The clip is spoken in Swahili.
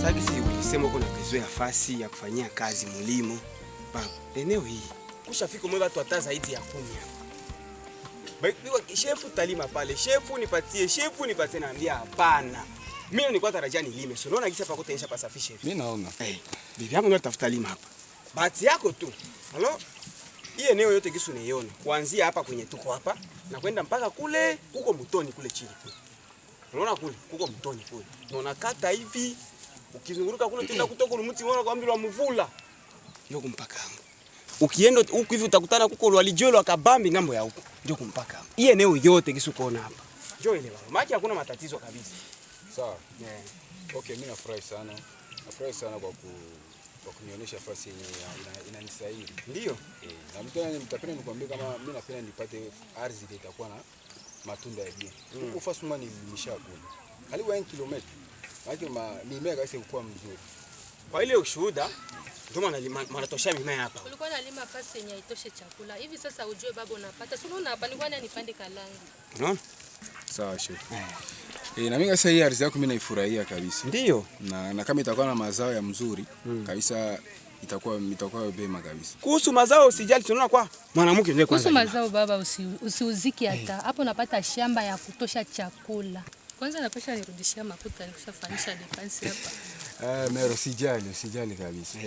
Sasa ulisema uko na kuzoea fasi ya kufanyia kazi mlimo. Baba, eneo hii kushafika mwe watu hata zaidi ya 10 hapa. Baki shefu talima pale. Shefu nipatie naambia hapana. Mimi nilikuwa tarajia nilime. Sio unaona kisa pako taisha pasafishe. Mimi naona. Bibi yangu ndio tafuta lima hapa. Bahati yako tu. Halo? Hii eneo yote kisu niona. Kuanzia hapa kwenye tuko hapa na kwenda mpaka kule huko mtoni kule chini kule. Unaona kule huko mtoni kule. Unaona kata hivi. Ukizunguruka kule tenda kutoka ule mti unaona kwamba mvula. Ndio kumpaka wangu. Ukienda huku hivi utakutana kuko walijolo akabambi ngambo ya huko. Ndio kumpaka wangu. Hii eneo yote kisu kuona hapa. Njoo ile baba. Maki hakuna matatizo kabisa. Sawa. Okay, mimi nafurahi sana. Nafurahi sana kwa kunionyesha fasi yenye inanistahili. Ndio. Na mtani mtapenda nikwambie kama mimi napenda nipate ardhi itakuwa na matunda ya bien. Huko fasi mwa nimeshakula. Karibu 1 kilomita. Maana mimea kasi ilikuwa mzuri. Kwa ile ushuhuda ndio maana tosha mimea hapa. Ulikuwa unalima fasi yenye itoshe chakula. Hivi sasa ujue baba unapata. Sio unaona hapa nilikuwa nipande kalangu. Unaona? Sawa shehe. Na mimi sasa hii ardhi yako mimi naifurahia kabisa. Ndio. Na kama itakuwa na mazao ya mzuri kabisa itakuwa vema kabisa. Kuhusu mazao usijali, tunaona kwa mwanamke ndiye kwanza. Kuhusu mazao baba usiuziki hata. Hapo unapata shamba ya kutosha chakula. Kwanza napesha nirudishia makuta nikishafanisha defense hapa. Mero sijali kabisa.